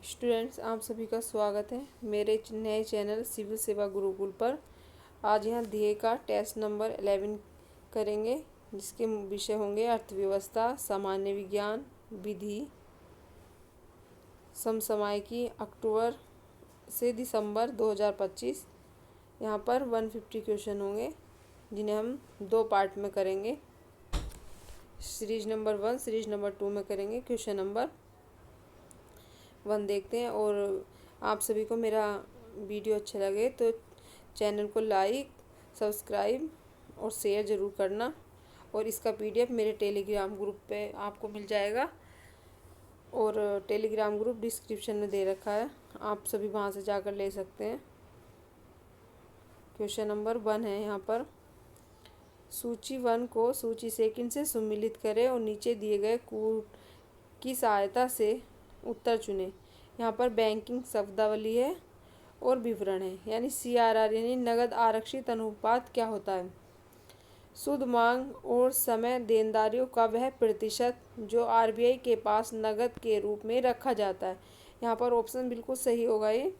Students, आप सभी का स्वागत है मेरे नए चैनल सिविल सेवा गुरुकुल पर। आज यहाँ दिए का टेस्ट नंबर 11 करेंगे, जिसके विषय होंगे अर्थव्यवस्था, सामान्य विज्ञान, विधि, समसामयिकी, अक्टूबर से दिसंबर 2025। यहाँ पर 150 क्वेश्चन होंगे, जिन्हें हम 2 पार्ट में करेंगे। सीरीज नंबर 1, सीरीज नंबर 2 में करेंगे। क्वेश्चन नंबर 1 देखते हैं। और आप सभी को मेरा वीडियो अच्छा लगे तो चैनल को लाइक, सब्सक्राइब और शेयर ज़रूर करना। और इसका पीडीएफ मेरे टेलीग्राम ग्रुप पे आपको मिल जाएगा, और टेलीग्राम ग्रुप डिस्क्रिप्शन में दे रखा है, आप सभी वहाँ से जाकर ले सकते हैं। क्वेश्चन नंबर 1 है यहाँ पर, सूची 1 को सूची सेकंड से सम्मिलित करें और नीचे दिए गए कूट की सहायता से उत्तर चुनें। यहाँ पर बैंकिंग शब्दावली है और विवरण है, यानी CRR यानी नगद आरक्षित अनुपात क्या होता है। शुद्ध मांग और समय देनदारियों का वह प्रतिशत जो RBI के पास नगद के रूप में रखा जाता है। यहाँ पर ऑप्शन बिल्कुल सही होगा। ये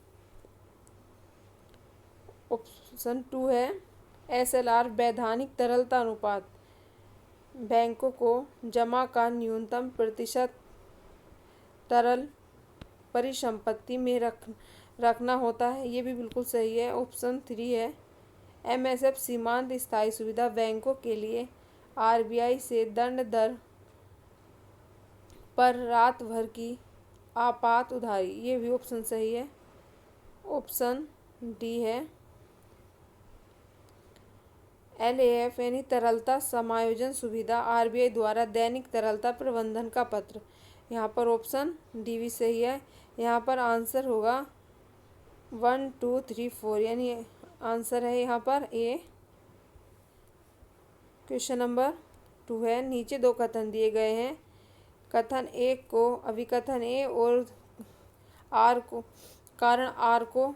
ऑप्शन 2 है। SLR वैधानिक तरलता अनुपात, बैंकों को जमा का न्यूनतम प्रतिशत तरल परिसंपत्ति में रखना होता है। ये भी बिल्कुल सही है। ऑप्शन 3 है। MSF सीमांत स्थायी सुविधा बैंकों के लिए RBI से दंड दर पर रात भर की आपात उधारी। ये भी ऑप्शन सही है। ऑप्शन डी है। LAF यानी तरलता समायोजन सुविधा, RBI द्वारा दैनिक तरलता प्रबंधन का पत्र। यहाँ पर ऑप्शन डी भी सही है। यहाँ पर आंसर होगा 1, 2, 3, 4, यानी आंसर है यहाँ पर ए। क्वेश्चन नंबर 2 है। नीचे 2 कथन दिए गए हैं। कथन 1 को अभिकथन ए और आर को कारण आर को,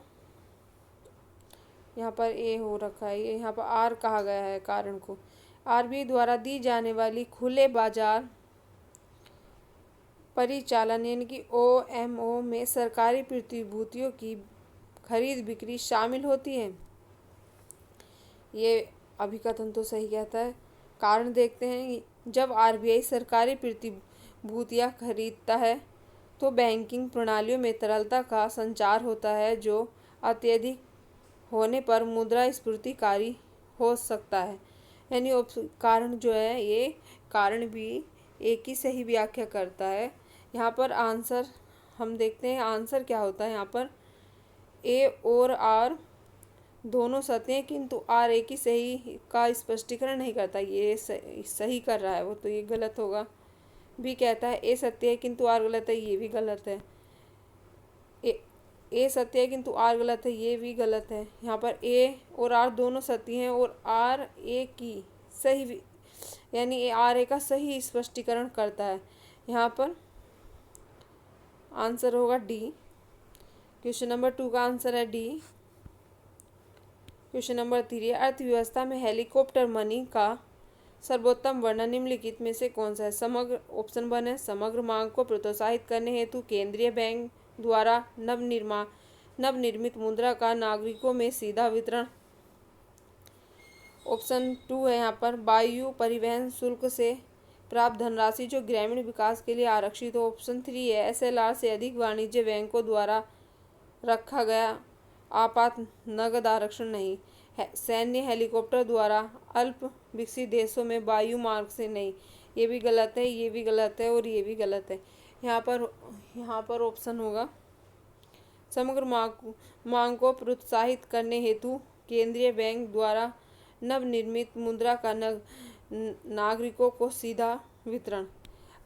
यहाँ पर ए हो रखा है, ये यहाँ पर आर कहा गया है कारण को। RBI द्वारा दी जाने वाली खुले बाजार परिचालन यानी कि OMO में सरकारी प्रतिभूतियों की खरीद बिक्री शामिल होती है। ये अभिकथन तो सही कहता है। कारण देखते हैं। जब RBI सरकारी प्रतिभूतियां खरीदता है तो बैंकिंग प्रणालियों में तरलता का संचार होता है, जो अत्यधिक होने पर मुद्रास्फीतिकारी हो सकता है। यानी कारण जो है, ये कारण भी एक ही सही व्याख्या करता है। यहाँ पर आंसर हम देखते हैं, आंसर क्या होता है। यहाँ पर ए और आर दोनों सत्य हैं, किंतु आर एक ही सही का स्पष्टीकरण नहीं करता। ये सही कर रहा है वो, तो ये गलत होगा। बी कहता है ए सत्य है किंतु आर गलत है, ये भी गलत है। ए सत्य है किंतु आर गलत है, ये भी गलत है। यहाँ पर ए और आर दोनों सत्य हैं और आर ए की सही यानी आर ए का सही स्पष्टीकरण करता है। यहाँ पर आंसर होगा डी। क्वेश्चन नंबर 2 का आंसर है डी। क्वेश्चन नंबर 3 है। अर्थव्यवस्था में हेलीकॉप्टर मनी का सर्वोत्तम वर्णन निम्नलिखित में से कौन सा है। समग्र, ऑप्शन 1 है। समग्र मांग को प्रोत्साहित करने हेतु केंद्रीय बैंक द्वारा नवनिर्मित मुद्रा का नागरिकों में सीधा वितरण। ऑप्शन 2 है यहाँ पर। वायु परिवहन शुल्क से प्राप्त धनराशि जो ग्रामीण विकास के लिए आरक्षित हो। ऑप्शन 3 है। SLR से अधिक वाणिज्य बैंकों द्वारा रखा गया आपात नगद आरक्षण नहीं है। सैन्य हेलीकॉप्टर द्वारा अल्प विकसित देशों में वायु मार्ग से नहीं। ये भी गलत है, ये भी गलत है और ये भी गलत है। यहाँ पर ऑप्शन होगा समग्र मांग को प्रोत्साहित करने हेतु केंद्रीय बैंक द्वारा नवनिर्मित मुद्रा का नागरिकों को सीधा वितरण।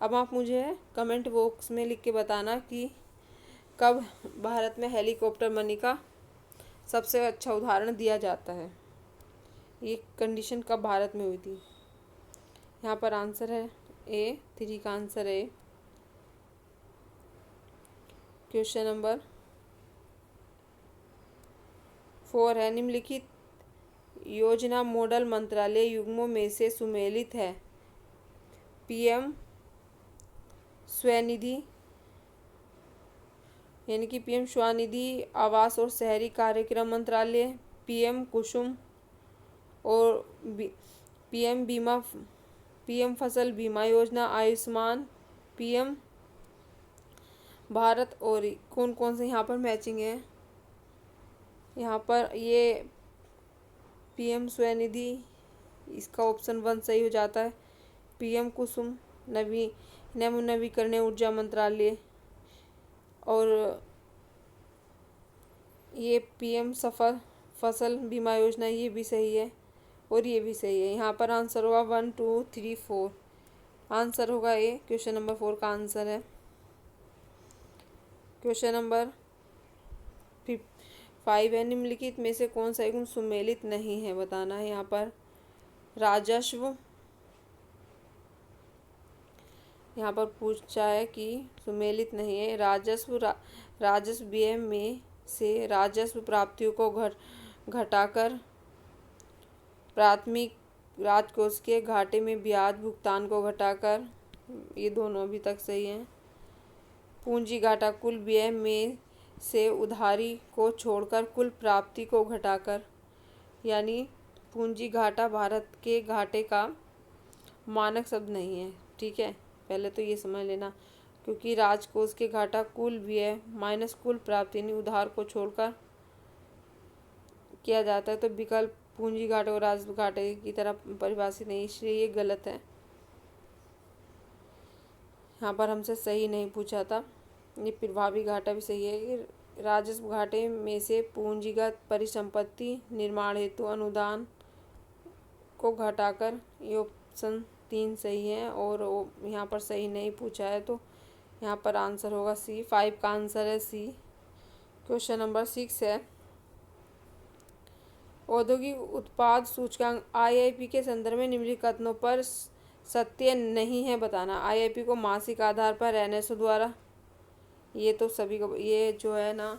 अब आप मुझे कमेंट बॉक्स में लिख के बताना कि कब भारत में हेलीकॉप्टर मनी का सबसे अच्छा उदाहरण दिया जाता है। ये कंडीशन कब भारत में हुई थी। यहाँ पर आंसर है ए। 3 का आंसर है। क्वेश्चन नंबर 4 है। निम्नलिखित योजना मॉडल मंत्रालय युग्मों में से सुमेलित है। PM स्वनिधि यानी कि पीएम स्वनिधि आवास और शहरी कार्यक्रम मंत्रालय, पीएम कुसुम और पीएम फसल बीमा योजना, आयुष्मान, पीएम भारत। और कौन कौन से यहाँ पर मैचिंग है, यहाँ पर ये पीएम स्वनिधि, इसका ऑप्शन 1 सही हो जाता है। पीएम कुसुम नवीकरणीय ऊर्जा मंत्रालय, और ये पीएम फसल बीमा योजना, ये भी सही है और ये भी सही है। यहाँ पर आंसर होगा 1 2 3 4, आंसर होगा ए। क्वेश्चन नंबर 4 का आंसर है। क्वेश्चन नंबर 5 है, निम्नलिखित में से कौन सा गुण सुमेलित नहीं है, बताना है। यहाँ पर राजस्व, यहाँ पर पूछा है कि सुमेलित नहीं है। राजस्व व्यय में से राजस्व प्राप्तियों को घटाकर प्राथमिक राजकोष के घाटे में ब्याज भुगतान को घटाकर, ये दोनों अभी तक सही हैं। पूंजी घाटा कुल व्यय में से उधारी को छोड़कर कुल प्राप्ति को घटाकर, यानी पूंजी घाटा भारत के घाटे का मानक शब्द नहीं है। ठीक है, पहले तो ये समझ लेना, क्योंकि राजकोष के घाटा कुल व्यय माइनस कुल प्राप्ति यानी उधार को छोड़कर किया जाता है, तो विकल्प पूंजी घाटे और राजस्व घाटे की तरह परिभाषित नहीं, इसलिए ये गलत है। यहाँ पर हमसे सही नहीं पूछा था। ये प्रभावी घाटा भी सही है कि राजस्व घाटे में से पूंजीगत परिसंपत्ति निर्माण हेतु अनुदान को घटाकर, ये ऑप्शन 3 सही है। और यहाँ पर सही नहीं पूछा है, तो यहाँ पर आंसर होगा सी। 5 का आंसर है सी। क्वेश्चन नंबर 6 है, औद्योगिक उत्पाद सूचकांक आईआईपी के संदर्भ में निम्नलिखित कथनों पर सत्य नहीं है, बताना। आईआईपी को मासिक आधार पर एनएसओ द्वारा, ये तो सभी को, ये जो है ना,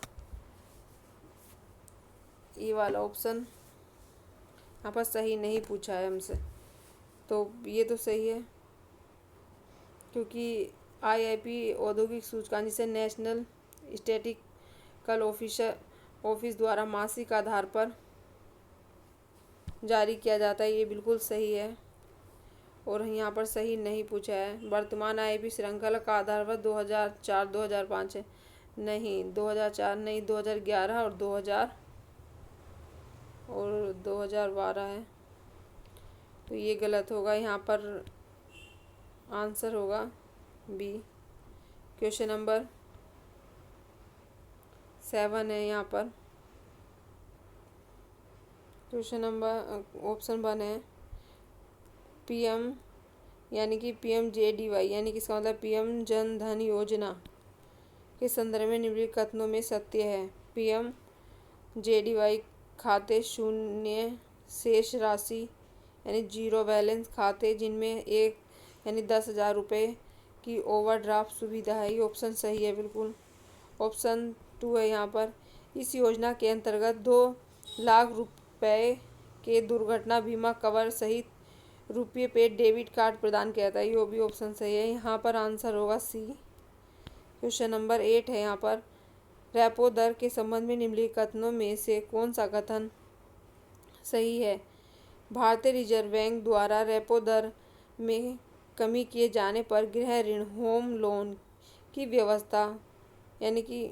ये वाला ऑप्शन यहाँ पर सही नहीं पूछा है हमसे, तो ये तो सही है, क्योंकि आईआईपी औद्योगिक सूचकांक जिसे नेशनल स्टैटिस्टिकल ऑफिस द्वारा मासिक आधार पर जारी किया जाता है, ये बिल्कुल सही है। और यहाँ पर सही नहीं पूछा है, वर्तमान आईआईपी श्रृंखला का आधार वर्ष 2004-2005 है। नहीं, 2004 नहीं, 2011 और 2012 है, तो ये गलत होगा। यहाँ पर आंसर होगा बी। क्वेश्चन नंबर 7 है, यहाँ पर क्वेश्चन नंबर ऑप्शन 1 है पीएम, यानी कि PMJDY, यानी कि इसका मतलब पीएम जन धन योजना के संदर्भ में निम्नलिखित कथनों में सत्य है। PMJDY खाते शून्य शेष राशि यानी जीरो बैलेंस खाते जिनमें एक यानी 10,000 रुपये की ओवरड्राफ्ट सुविधा है, ये ऑप्शन सही है बिल्कुल। ऑप्शन 2 है यहाँ पर, इस योजना के अंतर्गत 2 लाख रुपए के दुर्घटना बीमा कवर सहित रुपये पे डेबिट कार्ड प्रदान किया जाता है, ये भी ऑप्शन सही है। यहाँ पर आंसर होगा सी। क्वेश्चन नंबर 8 है, यहाँ पर रेपो दर के संबंध में निम्नलिखित कथनों में से कौन सा कथन सही है। भारतीय रिजर्व बैंक द्वारा रेपो दर में कमी किए जाने पर गृह ऋण होम लोन की व्यवस्था यानी कि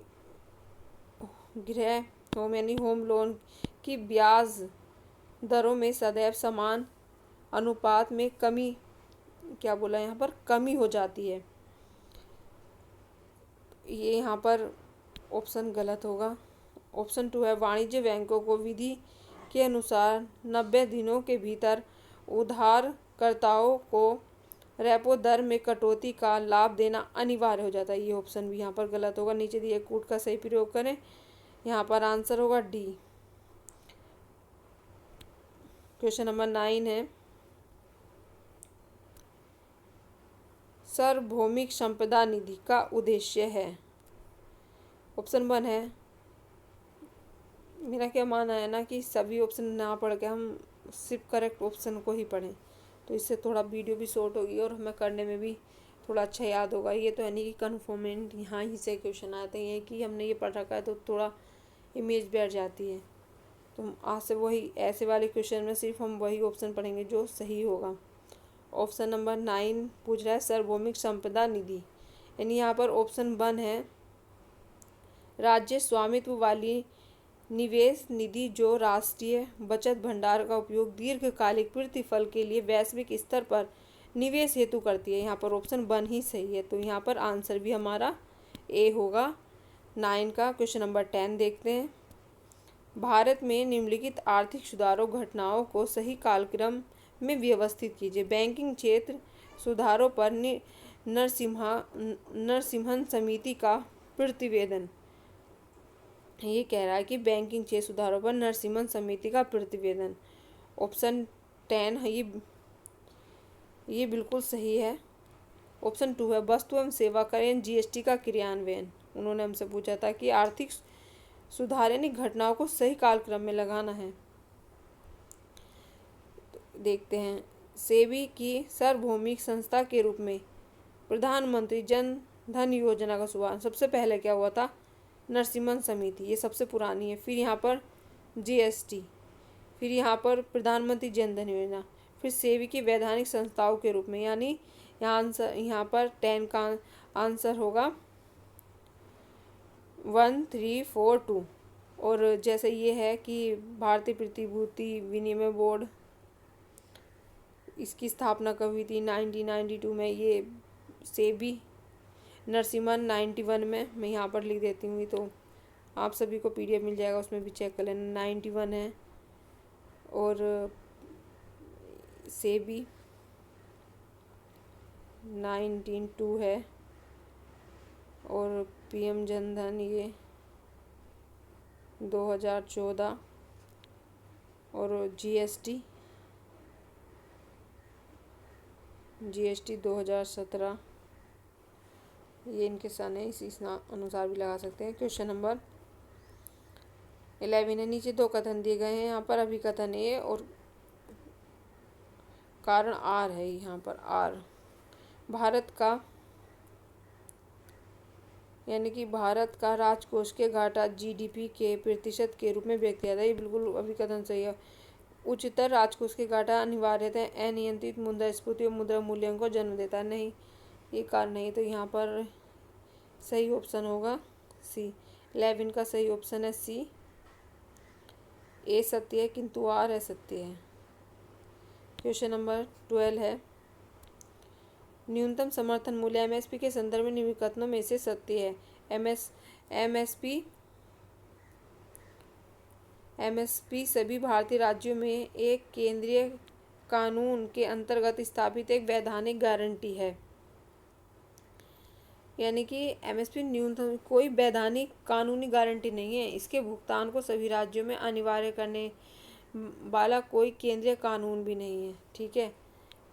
होम लोन की ब्याज दरों में सदैव समान अनुपात में कमी, क्या बोला यहाँ पर, कमी हो जाती है, ये यहाँ पर ऑप्शन गलत होगा। ऑप्शन 2 है, वाणिज्य बैंकों को विधि के अनुसार 90 दिनों के भीतर उधारकर्ताओं को रेपो दर में कटौती का लाभ देना अनिवार्य हो जाता है, ये ऑप्शन भी यहाँ पर गलत होगा। नीचे दिए कूट का सही प्रयोग करें, यहाँ पर आंसर होगा डी। क्वेश्चन नंबर 9 है, सार्वभौमिक संपदा निधि का उद्देश्य है। ऑप्शन 1 है, मेरा क्या मानना है ना कि सभी ऑप्शन ना पढ़ के हम सिर्फ करेक्ट ऑप्शन को ही पढ़ें, तो इससे थोड़ा वीडियो भी शॉर्ट होगी और हमें करने में भी थोड़ा अच्छा याद होगा। ये तो है नहीं कि कन्फर्मेंट यहाँ ही से क्वेश्चन आते हैं कि हमने ये पढ़ रखा है तो थोड़ा इमेज बैठ जाती है। तो आज से वही ऐसे वाले क्वेश्चन में सिर्फ हम वही ऑप्शन पढ़ेंगे जो सही होगा। ऑप्शन नंबर 9 पूछ रहा है सार्वभौमिक संपदा निधि, यानी यहाँ पर ऑप्शन 1 है राज्य स्वामित्व वाली निवेश निधि जो राष्ट्रीय बचत भंडार का उपयोग दीर्घकालिक प्रतिफल के लिए वैश्विक स्तर पर निवेश हेतु करती है। यहाँ पर ऑप्शन 1 ही सही है, तो यहाँ पर आंसर भी हमारा ए होगा 9 का। क्वेश्चन नंबर 10 देखते हैं। भारत में निम्नलिखित आर्थिक सुधारों घटनाओं को सही कालक्रम में व्यवस्थित कीजिए। बैंकिंग क्षेत्र सुधारों पर नरसिम्हन समिति का प्रतिवेदन। ये कह रहा है कि बैंकिंग क्षेत्र सुधारों पर नरसिम्हन समिति का प्रतिवेदन। ऑप्शन 10 है ये बिल्कुल सही है। ऑप्शन 2 है वस्तु एवं सेवा कर जीएसटी का क्रियान्वयन। उन्होंने हमसे पूछा था कि आर्थिक सुधार यानी घटनाओं को सही कालक्रम में लगाना है। तो देखते हैं सेबी की सार्वभौमिक संस्था के रूप में प्रधानमंत्री जन धन योजना का शुभारंभ सबसे पहले क्या हुआ था? नरसिम्हन समिति, ये सबसे पुरानी है। फिर यहाँ पर जीएसटी, फिर यहाँ पर प्रधानमंत्री जन धन योजना, फिर सेबी की वैधानिक संस्थाओं के रूप में, यानी यहाँ पर 10 का आंसर होगा 1 3 4 2। और जैसे ये है कि भारतीय प्रतिभूति विनिमय बोर्ड, इसकी स्थापना कब हुई थी? 1992 में। ये सेबी नरसिम्हन 91 में। मैं यहाँ पर लिख देती हूँ, तो आप सभी को पीडीएफ मिल जाएगा, उसमें भी चेक कर लेना। 91 है और सेबी 1992 है और पीएम जनधन ये 2014 और जीएसटी 2017। ये इनके सन है, इसी अनुसार भी लगा सकते हैं। क्वेश्चन नंबर 11 है। नीचे 2 कथन दिए गए हैं, यहाँ पर अभिकथन ए और कारण आर है। यहाँ पर आर भारत का, यानी कि भारत का राजकोष के घाटा जीडीपी के प्रतिशत के रूप में व्यक्त किया था। ये बिल्कुल अभिकथन सही है। उच्चतर राजकोष के घाटा अनिवार्यतः अनियंत्रित मुद्रास्फीति और मुद्रा मूल्यों को जन्म देता है। नहीं, ये कारण नहीं, तो यहाँ पर सही ऑप्शन होगा सी। 11 का सही ऑप्शन है सी। ए सत्य है किंतु आर असत्य है। क्वेश्चन नंबर 12 है न्यूनतम समर्थन मूल्य एमएसपी के संदर्भ में निम्न कथनों में से सत्य है? एमएसपी सभी भारतीय राज्यों में एक केंद्रीय कानून के अंतर्गत स्थापित एक वैधानिक गारंटी है। यानी कि एमएसपी न्यूनतम कोई वैधानिक कानूनी गारंटी नहीं है। इसके भुगतान को सभी राज्यों में अनिवार्य करने वाला कोई केंद्रीय कानून भी नहीं है। ठीक है,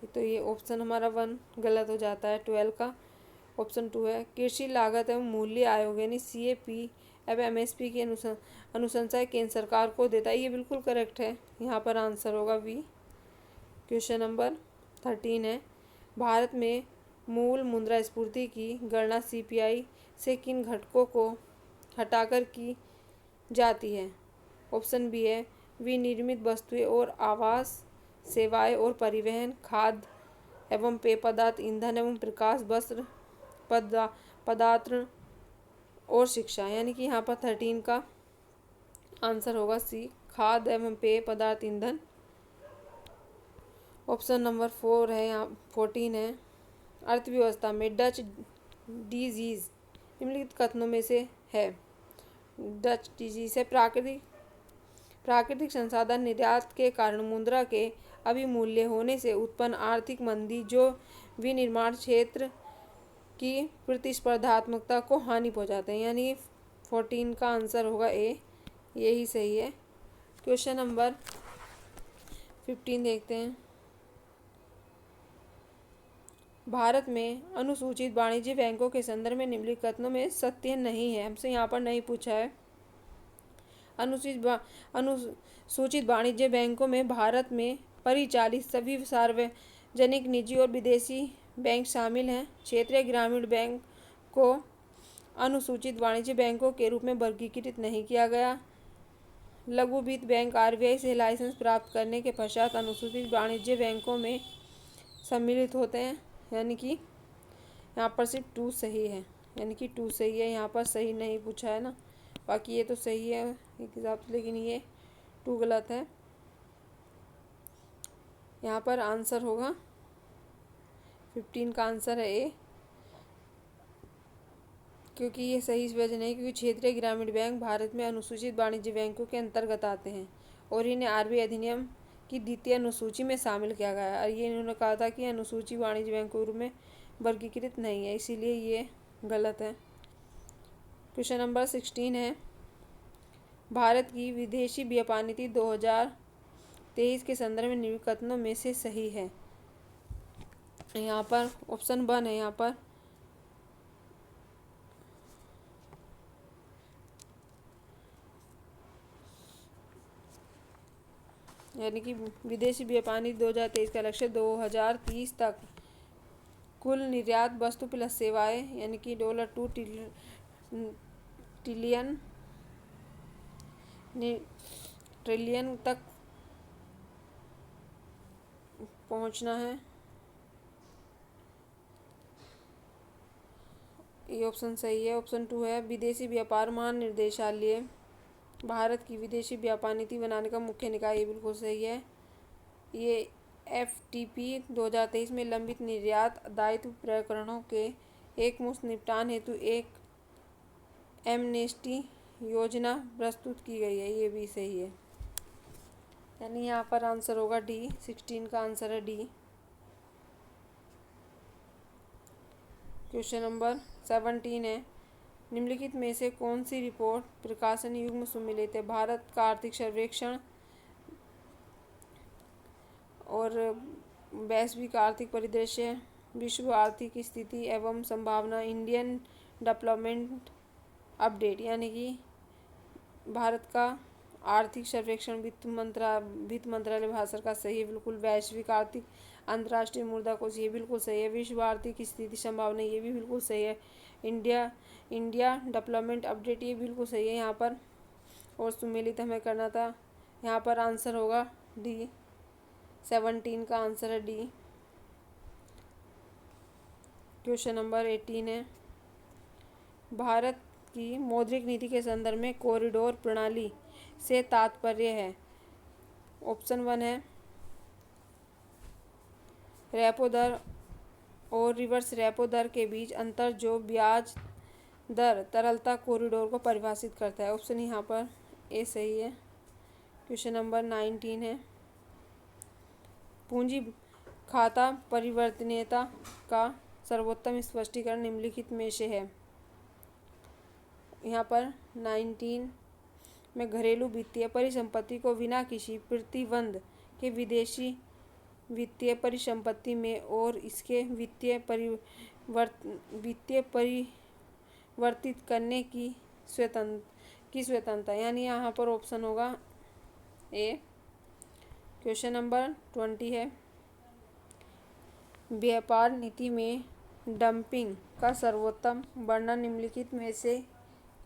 तो ये ऑप्शन हमारा 1 गलत हो जाता है। 12 का ऑप्शन 2 है कृषि लागत एवं मूल्य आयोग यानी CAP एवं एमएसपी की अनुशंसा केंद्र सरकार को देता है। ये बिल्कुल करेक्ट है, यहाँ पर आंसर होगा बी। क्वेश्चन नंबर 13 है भारत में मूल मुद्रास्फीति की गणना CPI से किन घटकों को हटाकर की जाती है? ऑप्शन बी है विनिर्मित वस्तुएं और आवास, सेवाएं और परिवहन, खाद्य एवं पेय पदार्थ, ईंधन एवं प्रकाश, वस्त्र, पदार्थ और शिक्षा। यानी कि यहाँ पर 13 का आंसर होगा सी, खाद्य एवं पेय पदार्थ, ईंधन। ऑप्शन नंबर 4 है, यहाँ 14 है अर्थव्यवस्था में डच डिजीज निम्नलिखित कथनों में से है? डच डिजीज है प्राकृतिक संसाधन निर्यात के कारण मुद्रा के अभिमूल्य होने से उत्पन्न आर्थिक मंदी जो विनिर्माण क्षेत्र की प्रतिस्पर्धात्मकता को हानि पहुंचाते हैं। यानी 14 का आंसर होगा ए, यही सही है। क्वेश्चन नंबर 15 देखते हैं भारत में अनुसूचित वाणिज्य बैंकों के संदर्भ में निम्नलिखित कथनों में सत्य नहीं है। हमसे यहाँ पर नहीं पूछा है। अनुसूचित वाणिज्य बैंकों में भारत में परिचालित सभी सार्वजनिक, निजी और विदेशी बैंक शामिल हैं। क्षेत्रीय ग्रामीण बैंक को अनुसूचित वाणिज्य बैंकों के रूप में वर्गीकृत नहीं किया गया। लघु वित्त बैंक आरबीआई से लाइसेंस प्राप्त करने के पश्चात अनुसूचित वाणिज्य बैंकों में सम्मिलित होते हैं। यानी कि यहाँ पर सिर्फ 2 सही है, यानी कि 2 सही है, यहाँ पर सही नहीं पूछा है ना, बाकी ये तो सही है एक हिसाब से, लेकिन ये 2 गलत है। यहाँ पर आंसर होगा 15 का आंसर है ए, क्योंकि ये सही इस वजह नहीं, क्योंकि क्षेत्रीय ग्रामीण बैंक भारत में अनुसूचित वाणिज्य बैंकों के अंतर्गत आते हैं और इन्हें आरबीआई अधिनियम की द्वितीय अनुसूची में शामिल किया गया है। और ये इन्होंने कहा था कि अनुसूचित वाणिज्य बैंकों के रूप में वर्गीकृत नहीं है, इसीलिए ये गलत है। क्वेश्चन नंबर 16 है, भारत की विदेशी व्यापार नीति 2023 के संदर्भ में निम्नलिखित कथनों में से सही है। यहाँ पर ऑप्शन 1 है, यहाँ पर यानी कि विदेशी व्यापार नीति 2023 का लक्ष्य 2030 तक कुल निर्यात वस्तु प्लस सेवाएं यानी कि $2 ट्रिलियन तक पहुंचना है। ये ऑप्शन सही है। ऑप्शन 2 है, विदेशी व्यापार महानिदेशालय भारत की विदेशी व्यापार नीति बनाने का मुख्य निकाय, ये बिल्कुल सही है। ये एफटीपी 2023 में लंबित निर्यात दायित्व प्रकरणों के एकमुश्त निपटान हेतु एक एमनेस्टी योजना प्रस्तुत की गई है, ये भी सही है। यानी यहाँ पर आंसर होगा डी, 16 का आंसर है डी। क्वेश्चन नंबर 17 है, निम्नलिखित में से कौन सी रिपोर्ट प्रकाशन युग्म सुमेलित है? भारत का आर्थिक सर्वेक्षण और वैश्विक आर्थिक परिदृश्य, विश्व आर्थिक स्थिति एवं संभावना, इंडियन डेवलपमेंट अपडेट। यानी कि भारत का आर्थिक सर्वेक्षण वित्त मंत्रालय भारत का सही है बिल्कुल। वैश्विक आर्थिक अंतर्राष्ट्रीय मुद्रा कोष, ये बिल्कुल सही है। विश्व आर्थिक स्थिति संभावना, ये भी बिल्कुल सही है। इंडिया डेवलपमेंट अपडेट, ये बिल्कुल सही है यहाँ पर। और सुमेलित हमें करना था, यहाँ पर आंसर होगा डी, 17 का आंसर है डी। क्वेश्चन नंबर 18 है, भारत की मौद्रिक नीति के संदर्भ में कॉरिडोर प्रणाली से तात्पर्य है। ऑप्शन 1 है, रेपो दर और रिवर्स रेपो दर के बीच अंतर जो ब्याज दर तरलता कॉरिडोर को परिभाषित करता है। ऑप्शन यहाँ पर ए सही है। क्वेश्चन नंबर 19 है, पूंजी खाता परिवर्तनीयता का सर्वोत्तम स्पष्टीकरण निम्नलिखित में से है। यहाँ पर 19 में घरेलू वित्तीय परिसंपत्ति को बिना किसी प्रतिबंध के विदेशी वित्तीय परिसंपत्ति में और इसके वित्तीय परिवर्तित करने की स्वतंत्रता, यानी यहाँ पर ऑप्शन होगा ए। क्वेश्चन नंबर 20 है, व्यापार नीति में डंपिंग का सर्वोत्तम वर्णन निम्नलिखित में से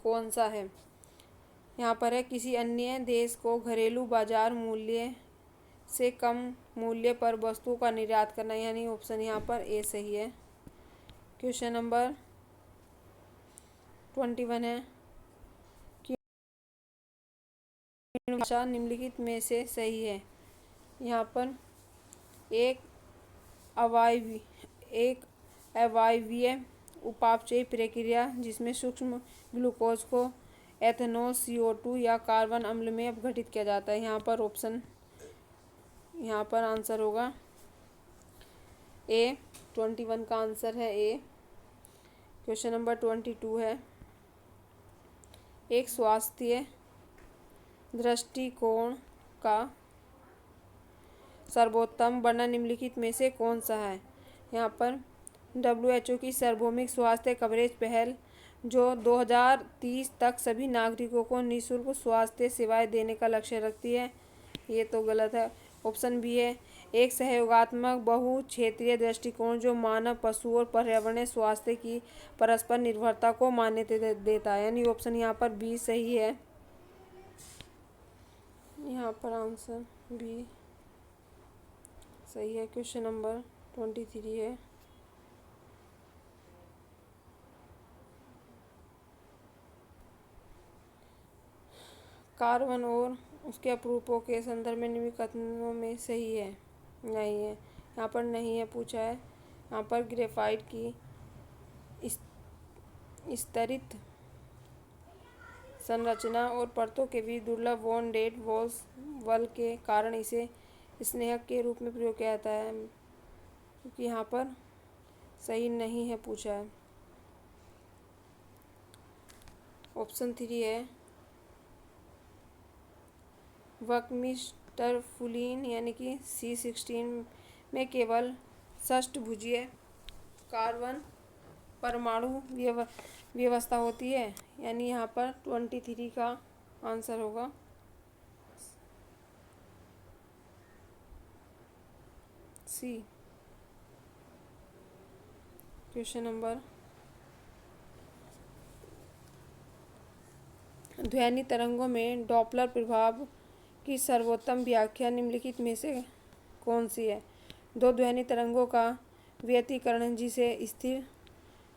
कौन सा है? यहाँ पर है, किसी अन्य देश को घरेलू बाजार मूल्य से कम मूल्य पर वस्तुओं का निर्यात करना, यानी ऑप्शन यहाँ पर ए सही है। क्वेश्चन नंबर 21 है, भाषा निम्नलिखित में से सही है। यहाँ पर एक अवायवीय उपापचयी प्रक्रिया जिसमें सूक्ष्म ग्लूकोज को एथेनॉल, CO2 या कार्बन अम्ल में अपघटित किया जाता है। यहाँ पर आंसर होगा ए, 21 का आंसर है ए। क्वेश्चन नंबर 22 है, एक स्वास्थ्य दृष्टिकोण का सर्वोत्तम वर्णन निम्नलिखित में से कौन सा है? यहाँ पर WHO की सार्वभौमिक स्वास्थ्य कवरेज पहल जो 2030 तक सभी नागरिकों को निःशुल्क स्वास्थ्य सेवाएं देने का लक्ष्य रखती है, ये तो गलत है। ऑप्शन बी है, एक सहयोगात्मक बहु क्षेत्रीय दृष्टिकोण जो मानव, पशु और पर्यावरणीय स्वास्थ्य की परस्पर निर्भरता को मान्यता देता है। यानी ऑप्शन यहाँ पर बी सही है। यहाँ पर आंसर बी सही है। क्वेश्चन नंबर 23 है। कार्बन और उसके अपरूपों के संदर्भ में निम्नलिखित कथनों में सही है नहीं है। यहाँ पर नहीं है पूछा है। यहाँ पर ग्रेफाइट की स्तरित संरचना और परतों के बीच दुर्लभ वॉन डेड वॉल्स बल के कारण इसे स्नेहक के रूप में प्रयोग किया जाता है, क्योंकि यहाँ पर सही नहीं है पूछा है। ऑप्शन 3 है बकमिस्टरफुलीन यानी कि C16 में केवल षष्ठभुजीय कार्बन परमाणु व्यवस्था होती है। यानी यहाँ पर 23 का आंसर होगा सी। क्वेश्चन नंबर ध्वनि तरंगों में डॉपलर प्रभाव की सर्वोत्तम व्याख्या निम्नलिखित में से कौन सी है? दो ध्वनि तरंगों का व्यतिकरण जिसे स्थिर,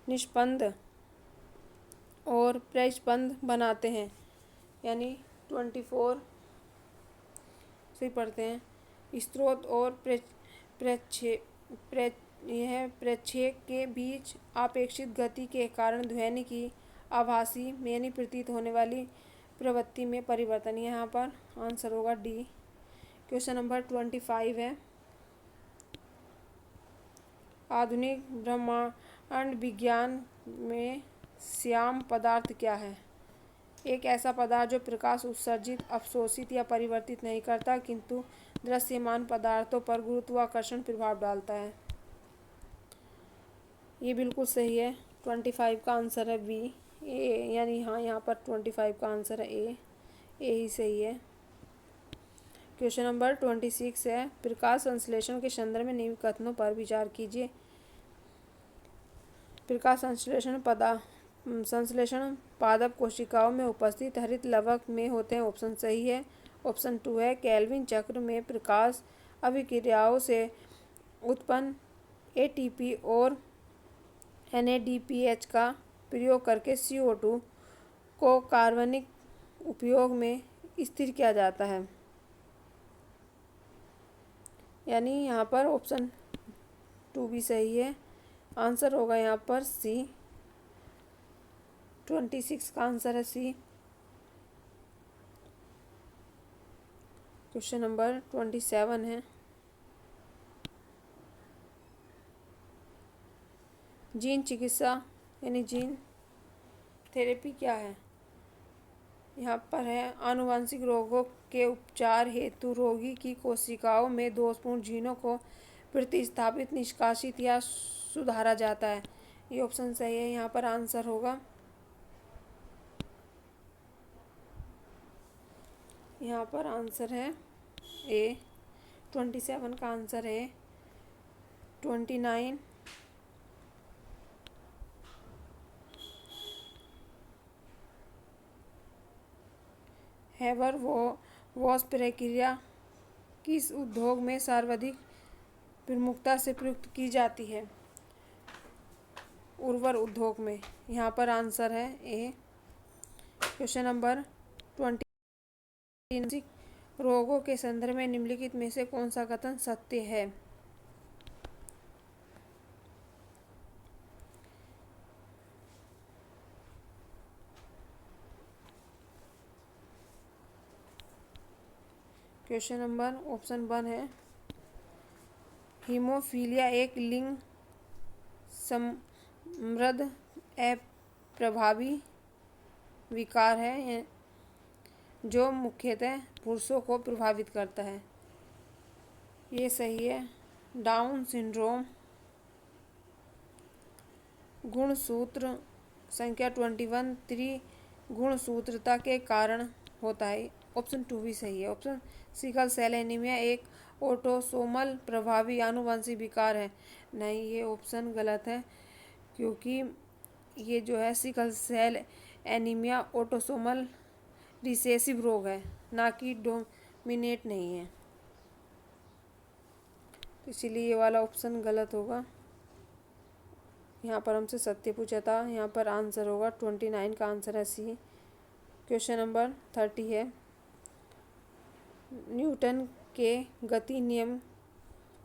निष्पंद और प्रस्पंद बनाते हैं। यानी 24 से पढ़ते हैं। स्रोत और प्रक्षेप के बीच अपेक्षित गति के कारण ध्वनि की आभासी यानी प्रतीत होने वाली प्रवृत्ति में परिवर्तन। यहाँ पर आंसर होगा डी। क्वेश्चन नंबर 25 है। आधुनिक ब्रह्मांड विज्ञान में श्याम पदार्थ क्या है? एक ऐसा पदार्थ जो प्रकाश उत्सर्जित, अवशोषित या परिवर्तित नहीं करता, किंतु दृश्यमान पदार्थों पर गुरुत्वाकर्षण प्रभाव डालता है। ये बिल्कुल सही है। 25 का आंसर है बी ए। यानी हाँ, यहाँ पर 25 का आंसर है ए ही सही है। क्वेश्चन नंबर 26 है। प्रकाश संश्लेषण के संदर्भ में निम्न कथनों पर विचार कीजिए। प्रकाश संश्लेषण पादप कोशिकाओं में उपस्थित हरित लवक में होते हैं। ऑप्शन सही है। ऑप्शन 2 है केल्विन चक्र में प्रकाश अभिक्रियाओं से उत्पन्न एटीपी और NADPH का प्रयोग करके CO2 को कार्बनिक उपयोग में स्थिर किया जाता है। यानी यहाँ पर ऑप्शन 2 भी सही है। आंसर होगा यहाँ पर सी। 26 का आंसर है सी। क्वेश्चन नंबर 27 है। जीन चिकित्सा यानी जीन थेरेपी क्या है? यहाँ पर है आनुवंशिक रोगों के उपचार हेतु रोगी की कोशिकाओं में दोषपूर्ण जीनों को प्रतिस्थापित, निष्कासित या सुधारा जाता है। ये ऑप्शन सही है। यहाँ पर आंसर होगा, यहाँ पर आंसर है ए। 27 का आंसर है 29। हैबर वॉश प्रक्रिया किस उद्योग में सर्वाधिक प्रमुखता से प्रयुक्त की जाती है? उर्वर उद्योग में। यहाँ पर आंसर है ए। क्वेश्चन नंबर 20 रोगों के संदर्भ में निम्नलिखित में से कौन सा कथन सत्य है? क्वेश्चन नंबर ऑप्शन 1 है हीमोफीलिया एक लिंग समृद्ध अप्रभावी विकार है जो मुख्यतः पुरुषों को प्रभावित करता है। ये सही है। डाउन सिंड्रोम गुणसूत्र संख्या 21 त्रिगुणसूत्रता के कारण होता है। ऑप्शन 2 भी सही है। ऑप्शन सिकल सेल एनीमिया एक ऑटोसोमल प्रभावी आनुवंशिक विकार है। नहीं, ये ऑप्शन गलत है, क्योंकि ये जो है sickle cell anaemia autosomal recessive रोग है, ना कि डोमिनेट नहीं है। तो इसीलिए ये वाला ऑप्शन गलत होगा। यहाँ पर हमसे सत्य पूछा था, यहाँ पर आंसर होगा 29 का आंसर है सी। क्वेश्चन नंबर 30 है, न्यूटन के गति नियम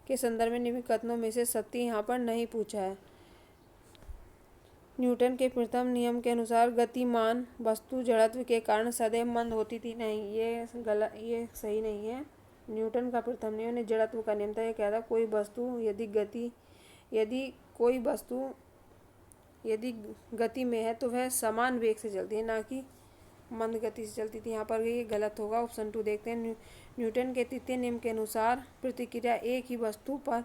के संदर्भ में निम्नलिखित कथनों में से सत्य यहाँ पर नहीं पूछा है। न्यूटन के प्रथम नियम के अनुसार गतिमान वस्तु जड़त्व के कारण सदैव मंद होती थी। नहीं, ये गलत, ये सही नहीं है। न्यूटन का प्रथम नियम ने जड़त्व का नियम था। ये क्या था, यदि गति में है तो वह समान वेग से चलती है, ना कि मंद गति से चलती थी। यहाँ पर ये गलत होगा। ऑप्शन 2 देखते हैं। न्यूटन के तृतीय नियम के अनुसार प्रतिक्रिया एक ही वस्तु पर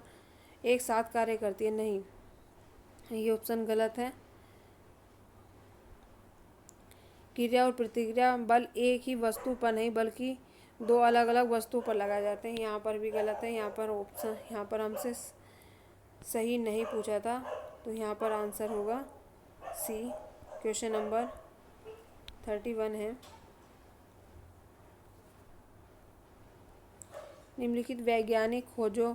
एक साथ कार्य करती है। नहीं, ये ऑप्शन गलत है। क्रिया और प्रतिक्रिया बल एक ही वस्तु पर नहीं बल्कि दो अलग अलग वस्तुओं पर लगाए जाते हैं। यहाँ पर भी गलत है। यहाँ पर हमसे सही नहीं पूछा था, तो यहाँ पर आंसर होगा सी। क्वेश्चन नंबर 31 है, निम्नलिखित वैज्ञानिक खोजों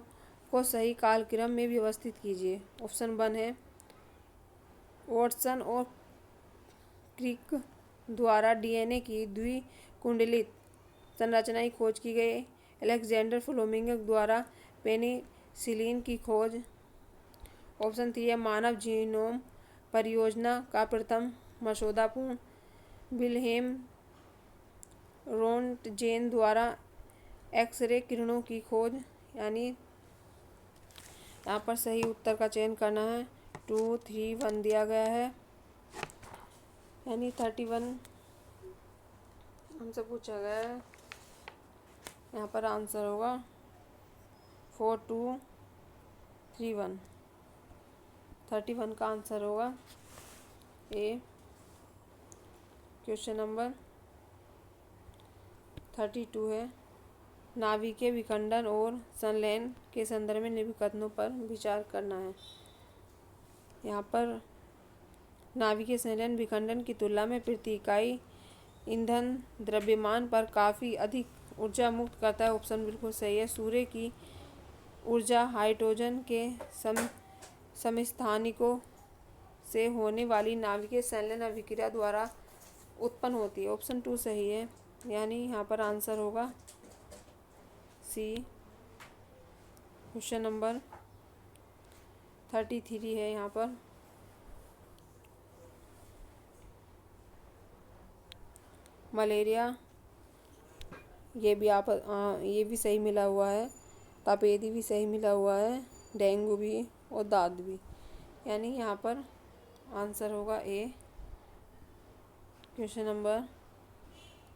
को सही कालक्रम में व्यवस्थित कीजिए। ऑप्शन 1 है, वॉटसन और क्रिक द्वारा डीएनए की द्विकुंडलित संरचना की खोज की गई। अलेक्जेंडर फ्लेमिंग द्वारा पेनिसिलिन की खोज। ऑप्शन 3 है, मानव जीनोम परियोजना का प्रथम मसौदा पूर्ण। विल्हेम रोन्टजेन द्वारा एक्सरे किरणों की खोज। यानी यहाँ पर सही उत्तर का चयन करना है। 2, 3, 1 दिया गया है, यानी 31 हमसे पूछा गया है। यहाँ पर आंसर होगा 4, 2, 3, 1। 31 का आंसर होगा ए। क्वेश्चन नंबर 32 है, नाभिकीय विखंडन और संलयन के संदर्भ में निम्नलिखित कथनों पर विचार करना है। यहाँ पर नाभिकीय संलयन विखंडन की तुलना में प्रति इकाई ईंधन द्रव्यमान पर काफ़ी अधिक ऊर्जा मुक्त करता है। ऑप्शन बिल्कुल सही है। सूर्य की ऊर्जा हाइड्रोजन के समस्थानिकों से होने वाली नाभिकीय संलयन अभिक्रिया द्वारा उत्पन्न होती है। ऑप्शन 2 सही है, यानी यहाँ पर आंसर होगा सी। क्वेश्चन नंबर 33 है, यहाँ पर मलेरिया, ये भी सही मिला हुआ है। तापेदी भी सही मिला हुआ है, डेंगू भी और दाद भी, यानी यहाँ पर आंसर होगा ए। क्वेश्चन नंबर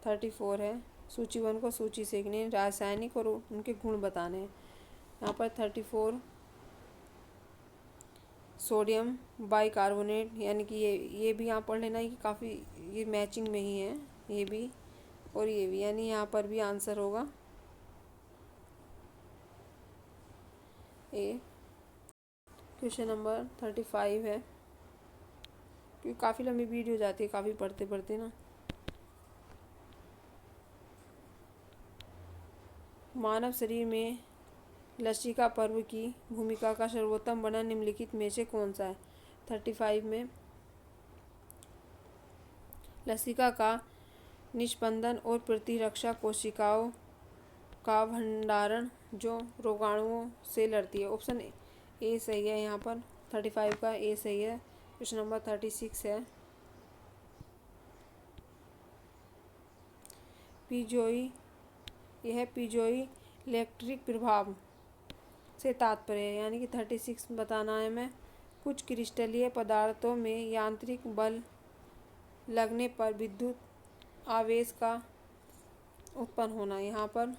34 है, सूची 1 को सूची से रासायनिक और उनके गुण बताने हैं। यहाँ पर 34 सोडियम बाइकार्बोनेट, यानी कि ये भी यहाँ पढ़ लेना कि काफ़ी ये मैचिंग में ही है, ये भी और ये भी, यानी यहाँ पर भी आंसर होगा ए। क्वेश्चन नंबर 35 है, क्योंकि काफ़ी लंबी वीडियो जाती है काफ़ी पढ़ते पढ़ते ना। मानव शरीर में लसिका पर्व की भूमिका का सर्वोत्तम वर्णन निम्नलिखित में से कौन सा है। 35 में लसिका का निस्पंदन और प्रतिरक्षा कोशिकाओं का भंडारण जो रोगाणुओं से लड़ती है। ऑप्शन ए सही है। यहाँ पर 35 का ए सही है। क्वेश्चन नंबर 36 है, पीजोई इलेक्ट्रिक प्रभाव से तात्पर्य है, यानी कि 36 बताना है हमें। कुछ क्रिस्टलीय पदार्थों में यांत्रिक बल लगने पर विद्युत आवेश का उत्पन्न होना। यहाँ पर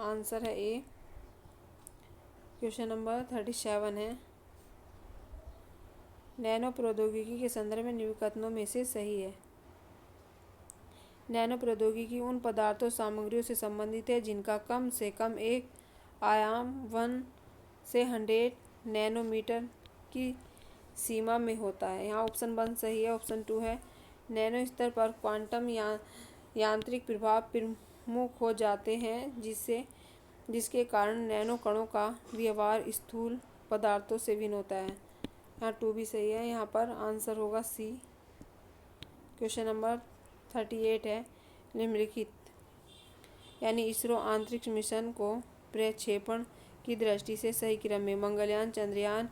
आंसर है ए। क्वेश्चन नंबर 37 है, नैनो प्रौद्योगिकी के संदर्भ में निम्नलिखित कथनों में से सही है। नैनो प्रौद्योगिकी उन पदार्थों सामग्रियों से संबंधित है जिनका कम से कम एक आयाम 1 से 100 नैनोमीटर की सीमा में होता है। यहाँ ऑप्शन 1 सही है। ऑप्शन 2 है नैनो स्तर पर क्वांटम यांत्रिक प्रभाव प्रमुख हो जाते हैं जिसके कारण नैनो कणों का व्यवहार स्थूल पदार्थों से भिन्न होता है। यहाँ 2 भी सही है। यहाँ पर आंसर होगा सी। क्वेश्चन नंबर 38 है निम्नलिखित यानी इसरो अंतरिक्ष मिशन को प्रक्षेपण की दृष्टि से सही क्रम में मंगलयान, चंद्रयान,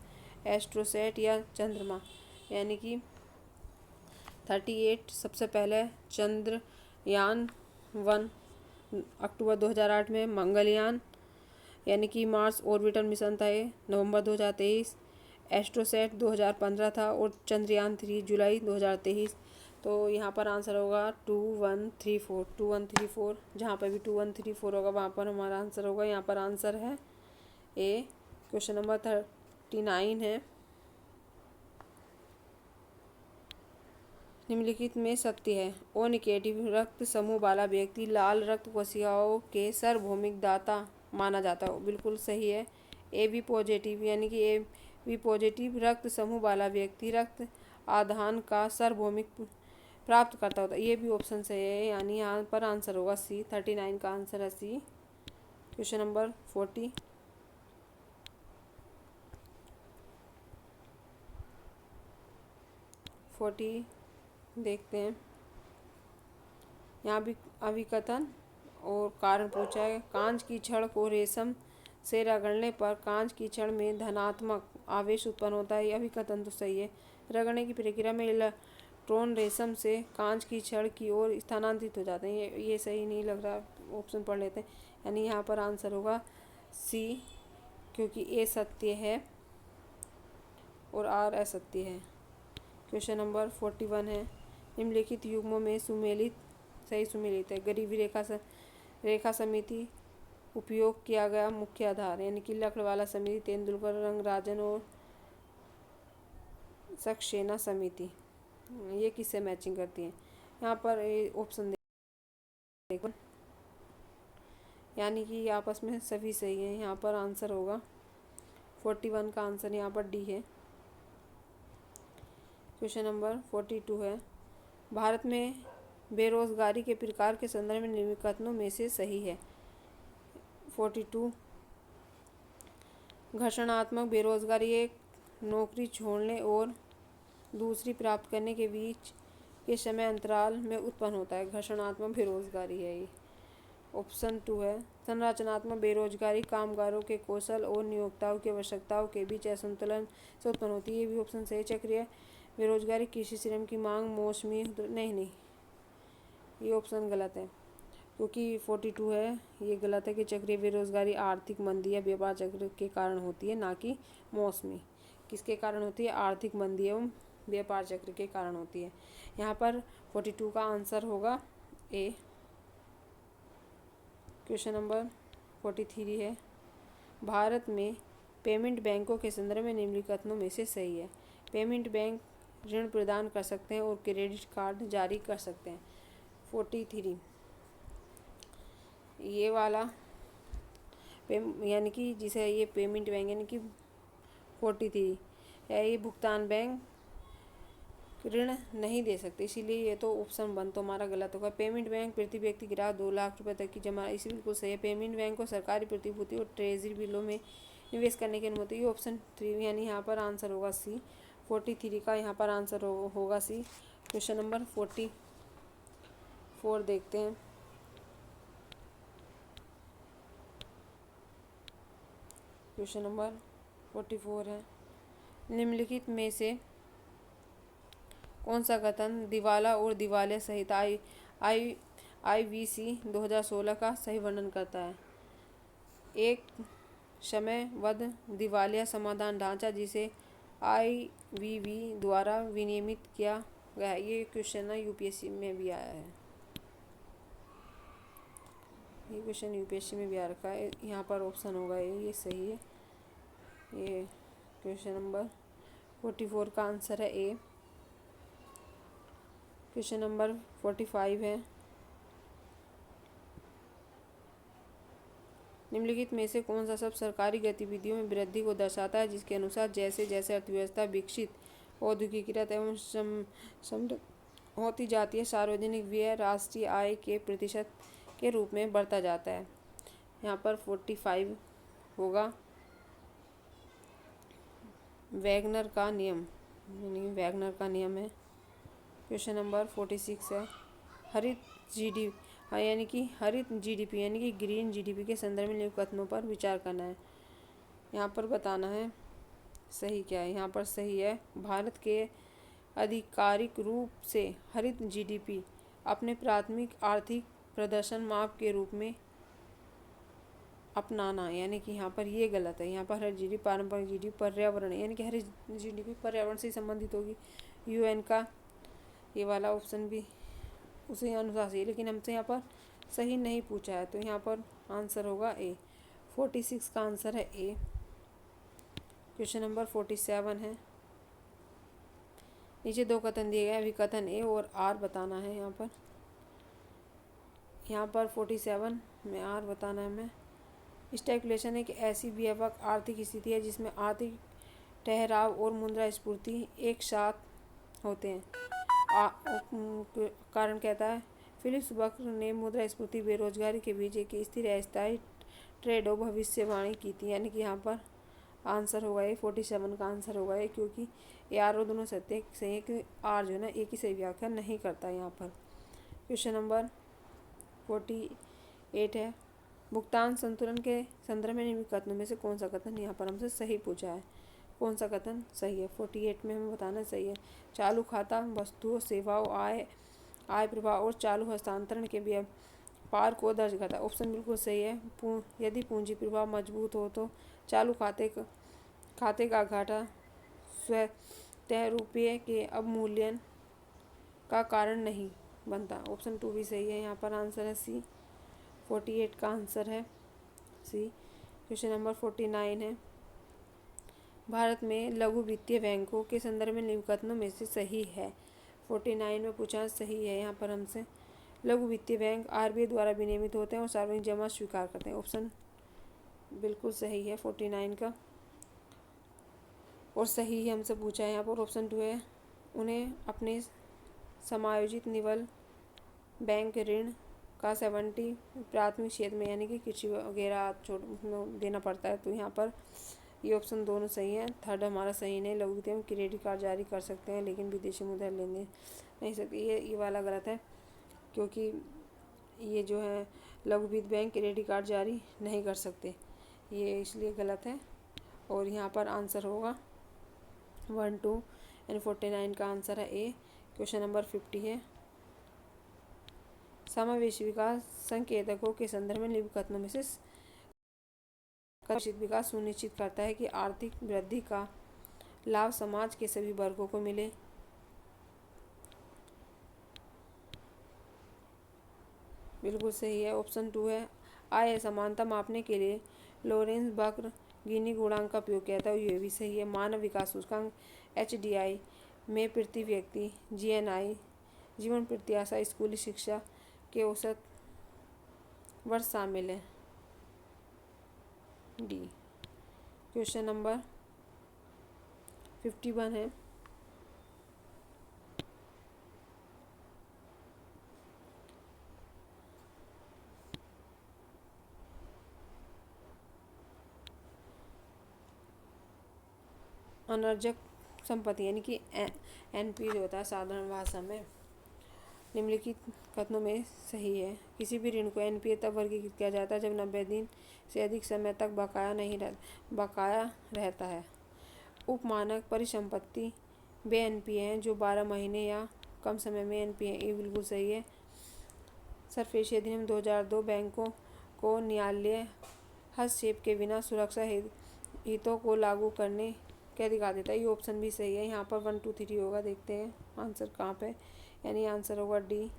एस्ट्रोसैट या चंद्रमा। यानी कि 38 सबसे पहले चंद्रयान 1 अक्टूबर 2008 में, मंगलयान यानी कि मार्स ऑर्बिटर मिशन था ये नवंबर 2023, एस्ट्रोसैट 2015 था और चंद्रयान 3 जुलाई 2023। तो यहाँ पर आंसर होगा 2 1 3 4 2 1 3 4। जहाँ पर भी 2 1 3 4 होगा वहाँ पर हमारा आंसर होगा। यहाँ पर आंसर है ए। क्वेश्चन नंबर 39 है निम्नलिखित में सत्य है। ओ निगेटिव रक्त समूह वाला व्यक्ति लाल रक्त कोशिकाओं के सार्वभौमिक दाता माना जाता है। बिल्कुल सही है। ए बी पॉजिटिव यानी कि ए बी पॉजिटिव रक्त समूह वाला व्यक्ति रक्त आधान का सार्वभौमिक प्राप्त करता होता है। ये भी ऑप्शन सही है। यानी यहाँ पर आंसर होगा सी। 39 का आंसर है सी। क्वेश्चन नंबर 40 देखते हैं। यहाँ भी अभिकथन और कारण पूछा है। कांच की छड़ को रेशम से रगड़ने पर कांच की छड़ में धनात्मक आवेश उत्पन्न होता है। यह अभिकथन तो सही है। रगड़ने की प्रक्रिया में इलेक्ट्रॉन रेशम से कांच की छड़ की ओर स्थानांतरित हो जाते हैं। ये सही नहीं लग रहा, ऑप्शन पढ़ लेते हैं। यानी यहाँ पर आंसर होगा सी, क्योंकि ए सत्य है और आर असत्य है। क्वेश्चन नंबर 41 है निम्नलिखित युग्मों में सही सुमेलित है। गरीबी रेखा समिति उपयोग किया गया मुख्य आधार यानी कि लकड़वाला समिति, तेंदुलकर, रंगराजन और सक्सेना समिति। ये किससे मैचिंग करती हैं? यहाँ पर ऑप्शन देखो यानी कि आपस में सभी सही हैं। यहाँ पर आंसर होगा 41 का आंसर यहाँ पर डी है। क्वेश्चन नंबर 42 है भारत में बेरोजगारी के प्रकार के संदर्भ में निम्नलिखित कथनों में से सही है। 42 घर्षणात्मक बेरोजगारी एक नौकरी छोड़ने और दूसरी प्राप्त करने के बीच के समय अंतराल में उत्पन्न होता है। घर्षणात्मक बेरोजगारी है ये। ऑप्शन 2 है संरचनात्मक बेरोजगारी कामगारों के कौशल और नियोक्ताओं की आवश्यकताओं के बीच असंतुलन से उत्पन्न होती है। ये भी ऑप्शन सही। चक्रीय बेरोजगारी कृषि श्रम की मांग मौसमी नहीं, ये ऑप्शन गलत है क्योंकि 42 है ये गलत है कि चक्रीय बेरोजगारी आर्थिक मंदी या व्यापार चक्र के कारण होती है, ना कि मौसमी। किसके कारण होती है? आर्थिक मंदी एवं व्यापार चक्र के कारण होती है। यहाँ पर 42 का आंसर होगा ए। क्वेश्चन नंबर 43 है भारत में पेमेंट बैंकों के संदर्भ में निम्नलिखित कथनों में से सही है। पेमेंट बैंक ऋण प्रदान कर सकते हैं और क्रेडिट कार्ड जारी कर सकते हैं। 43 ये वाला यानी कि जिसे ये पेमेंट बैंक यानी कि 43 है ये भुगतान बैंक ऋण नहीं दे सकते, इसीलिए ये तो ऑप्शन 1 तो हमारा गलत होगा। पेमेंट बैंक प्रति व्यक्ति ग्राहक 2 लाख रुपए तक की जमा, इसी बिल्कुल सही है। पेमेंट बैंक को सरकारी प्रतिभूति और ट्रेजरी बिलों में निवेश करने की अनुमति, ये ऑप्शन 3 यानी यहाँ पर आंसर होगा सी। 43 का यहाँ पर आंसर होगा सी। क्वेश्चन नंबर 44 देखते हैं। क्वेश्चन नंबर 44 है निम्नलिखित में से कौन सा कथन दिवाला और दिवालिया सहित IBC 2016 का सही वर्णन करता है? एक समयबद्ध दिवालिया समाधान ढांचा जिसे IBB द्वारा विनियमित किया गया है। ये क्वेश्चन ना यूपीएससी में भी आया है। ये क्वेश्चन यूपीएससी में भी आ रखा है। यहाँ पर ऑप्शन होगा ये सही है। ये क्वेश्चन नंबर 44 का आंसर है ए। क्वेश्चन नंबर 45 है निम्नलिखित में से कौन सा शब्द सरकारी गतिविधियों में वृद्धि को दर्शाता है, जिसके अनुसार जैसे जैसे अर्थव्यवस्था विकसित, औद्योगिकीकृत एवं समृद्ध होती जाती है, सार्वजनिक व्यय राष्ट्रीय आय के प्रतिशत के रूप में बढ़ता जाता है। यहाँ पर 45 होगा वैगनर का नियम, यानी वैगनर का नियम है। क्वेश्चन नंबर 46 है हरित जीडीपी यानी कि ग्रीन जीडीपी के संदर्भ में निम्नलिखित कथनों पर विचार करना है। यहाँ पर बताना है सही क्या है। यहाँ पर सही है भारत के आधिकारिक रूप से हरित जीडीपी अपने प्राथमिक आर्थिक प्रदर्शन माप के रूप में अपनाना, यानी कि यहाँ पर ये गलत है। यहाँ पर हर जीडीपी पारंपरिक जीडीपी पर्यावरण, यानी कि हर जीडीपी पर्यावरण से संबंधित होगी। यूएन का ये वाला ऑप्शन भी उसी अनुसार से, लेकिन हमसे यहाँ पर सही नहीं पूछा है, तो यहाँ पर आंसर होगा ए। 46 का आंसर है ए। क्वेश्चन नंबर 47 है। नीचे दो कथन दिए गए, अभी कथन ए और आर बताना है। यहाँ पर 47 में आर बताना है हमें। स्टैगफ्लेशन एक ऐसी व्यापक आर्थिक स्थिति है जिसमें आर्थिक ठहराव और मुद्रास्फीति एक साथ होते हैं। कारण कहता है फिलिप्स वक्र ने मुद्रास्फीति बेरोजगारी के बीच एक स्थिर अस्थायी ट्रेड ऑफ भविष्यवाणी की थी, यानी कि यहाँ पर आंसर होगा ये। 47 का आंसर होगा ये, क्योंकि ए आर और दोनों सत्य सही है, क्योंकि आर जो है ना एक ही सही व्याख्या नहीं करता यहाँ पर। क्वेश्चन नंबर 48 है भुगतान संतुलन के संदर्भ में निम्नलिखित कथनों में से कौन सा कथन यहाँ पर हमसे सही पूछा है, कौन सा कथन सही है। 48 में हमें बताना सही है। चालू खाता वस्तुओं सेवाओं आय प्रवाह और चालू हस्तांतरण के व्यापार को दर्ज करता है। ऑप्शन बिल्कुल सही है। यदि पूंजी प्रवाह मजबूत हो तो चालू खाते का घाटा स्वतः रुपये के अवमूल्यन का कारण नहीं बनता। ऑप्शन 2 भी सही है। यहाँ पर आंसर है सी। 48 का आंसर है सी। क्वेश्चन नंबर 49 है भारत में लघु वित्तीय बैंकों के संदर्भ में निम्नलिखित कथनों में से सही है। 49 में पूछा सही है यहाँ पर हमसे। लघु वित्तीय बैंक आरबीआई द्वारा विनियमित होते हैं और सार्वजनिक जमा स्वीकार करते हैं। ऑप्शन बिल्कुल सही है 49 का, और सही ही हमसे पूछा है यहाँ पर। ऑप्शन 2 है उन्हें अपने समायोजित निवल बैंक ऋण का 70 प्राथमिक क्षेत्र में, यानी कि कृषि वगैरह छोट उसमें देना पड़ता है, तो यहाँ पर ये ऑप्शन दोनों सही है। थर्ड हमारा सही नहीं। लघु वित्त में क्रेडिट कार्ड जारी कर सकते हैं लेकिन विदेशी मुद्रा लेने नहीं सकते, ये वाला गलत है, क्योंकि ये जो है लघु वित्त बैंक क्रेडिट कार्ड जारी नहीं कर सकते, ये इसलिए गलत है। और यहाँ पर आंसर होगा 1, 2 एंड 49 का आंसर है ए। क्वेश्चन नंबर 50 है समावेशी विकास संकेतकों के संदर्भ में निम्नलिखित कथनों में से विकास सुनिश्चित करता है कि आर्थिक वृद्धि का लाभ समाज के सभी वर्गों को मिले। बिल्कुल सही है। ऑप्शन 2 है आय असमानता मापने के लिए लोरेंस वक्र गिनी गुणांक का उपयोग किया था, ये भी सही है। मानव विकास सूचकांक HDI में प्रति व्यक्ति GNI जीवन प्रत्याशा स्कूली शिक्षा के औसत वर्ष शामिल है। डी। क्वेश्चन नंबर 51 है अनर्जक संपत्ति, यानी कि NP जो होता है साधारण भाषा में, निम्नलिखित कथनों में सही है। किसी भी ऋण को NPA तब वर्गीकृत किया जाता है जब 90 दिन से अधिक समय तक बकाया रहता है। उपमानक परिसंपत्ति वे NPA हैं जो 12 महीने या कम समय में NPA हैं, ये बिल्कुल सही है। सरफेसी अधिनियम 2002 बैंकों को न्यायालय हस्तक्षेप के बिना सुरक्षा हितों को लागू करने के अधिकार देता है, ये ऑप्शन भी सही है। यहाँ पर 1, 2, 3 होगा, देखते हैं आंसर कहाँ पे, यानी आंसर होगा डी।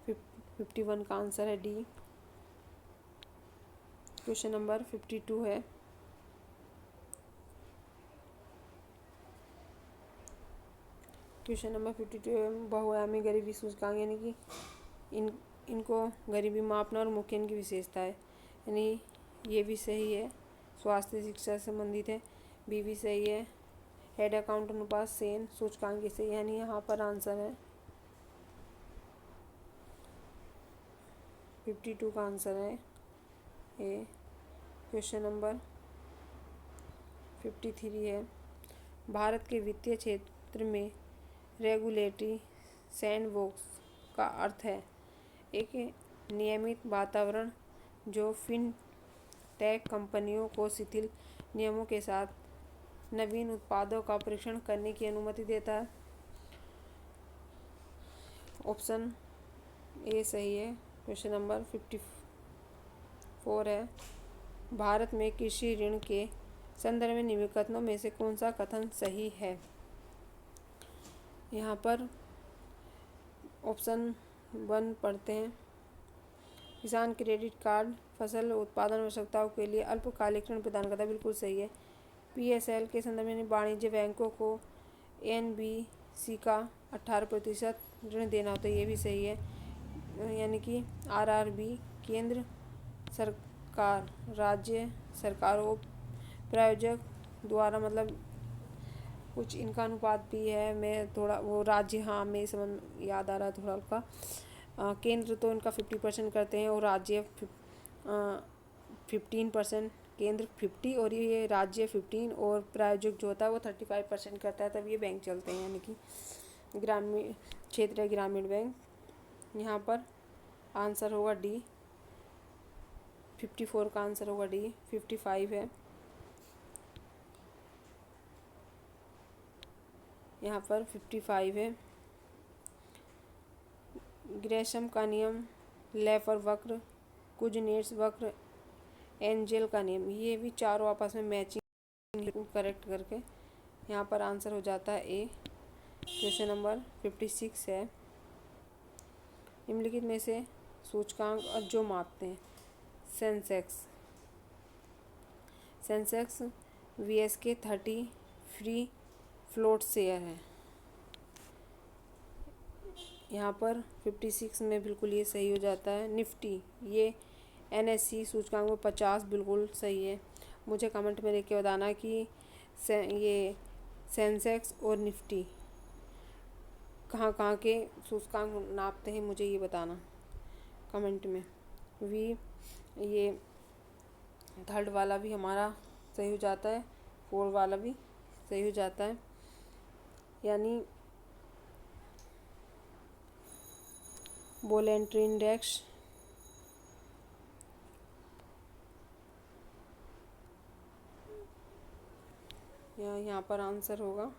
51 का आंसर है डी। क्वेश्चन नंबर 52 है क्वेश्चन नंबर 52 बहुआयामी गरीबी सूचकांक, यानी कि इनको गरीबी मापना और मुख्य इनकी विशेषता है, यानी ये भी सही है। स्वास्थ्य शिक्षा से संबंधित है, बी भी सही है। हेड अकाउंट अनुपात सेन सूचकांक से, यानी यहाँ पर आंसर है 52 का आंसर है ए। क्वेश्चन नंबर 53 है, भारत के वित्तीय क्षेत्र में रेगुलेटरी सैंडबॉक्स का अर्थ है एक नियमित वातावरण जो फिनटेक कंपनियों को शिथिल नियमों के साथ नवीन उत्पादों का परीक्षण करने की अनुमति देता है। ऑप्शन ए सही है। क्वेश्चन नंबर 54 है, भारत में कृषि ऋण के संदर्भ में निम्नलिखित कथनों में से कौन सा कथन सही है। यहाँ पर ऑप्शन 1 पढ़ते हैं, किसान क्रेडिट कार्ड फसल उत्पादन आवश्यकताओं के लिए अल्पकालिक ऋण प्रदान करता है, बिल्कुल सही है। पीएसएल के संदर्भ में वाणिज्य बैंकों को एनबीसी का 18% ऋण देना होता है, ये भी सही है। यानी कि आरआरबी केंद्र सरकार राज्य सरकारों प्रायोजक द्वारा, मतलब कुछ इनका अनुपात भी है। मैं थोड़ा वो राज्य, हाँ मैं समझ याद आ रहा है थोड़ा उनका। केंद्र तो इनका 50% करते हैं और राज्य 15%, केंद्र 50 और ये राज्य 15, और प्रायोजक जो होता है वो 35% करता है, तब ये बैंक चलते हैं, यानी कि ग्रामीण क्षेत्रीय ग्रामीण बैंक। यहाँ पर आंसर होगा डी। 54 का आंसर होगा डी। 55 है, यहाँ पर 55 है, ग्रेशम का नियम, लेफर वक्र, कुजनेट्स वक्र, एंजेल का नियम, ये भी चारों आपस में मैचिंग करेक्ट करके यहाँ पर आंसर हो जाता है ए। क्वेश्चन नंबर 56 है, निम्नलिखित में से सूचकांक जो मापते हैं। Sensex VSK 30 free float share है। यहाँ पर 56 में बिल्कुल ये सही हो जाता है। निफ्टी, ये एनएससी सूचकांक में 50 बिल्कुल सही है। मुझे कमेंट में लिख के बताना कि ये सेंसेक्स और निफ्टी कहाँ कहाँ के सूचकांक नापते हैं, मुझे ये बताना कमेंट में। वी, ये थर्ड वाला भी हमारा सही हो जाता है, 4 वाला भी सही हो जाता है, यानी वॉलेंट्री इंडेक्स यहाँ पर आंसर होगा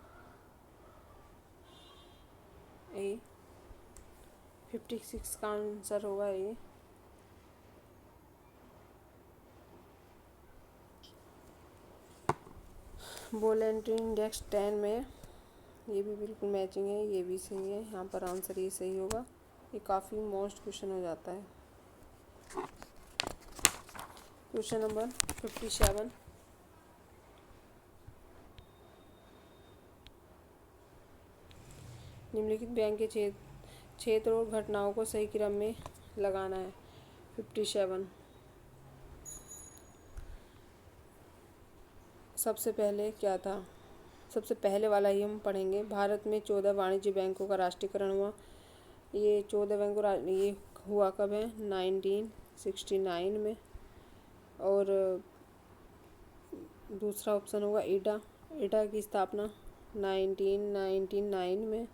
ए। 56 का आंसर होगा ए। वॉलेंट्री इंडेक्स 10 में ये भी बिल्कुल मैचिंग है, ये भी सही है। यहाँ पर आंसर ये सही होगा। ये काफ़ी मोस्ट क्वेश्चन हो जाता है। क्वेश्चन नंबर 57, निम्नलिखित बैंक के क्षेत्र और घटनाओं को सही क्रम में लगाना है। 57, सबसे पहले क्या था, सबसे पहले वाला ही हम पढ़ेंगे। भारत में 14 वाणिज्य बैंकों का राष्ट्रीयकरण हुआ। ये 14 बैंकों ये हुआ कब है, 1969 में। और दूसरा ऑप्शन होगा ईडा। ईडा की स्थापना 1999 में।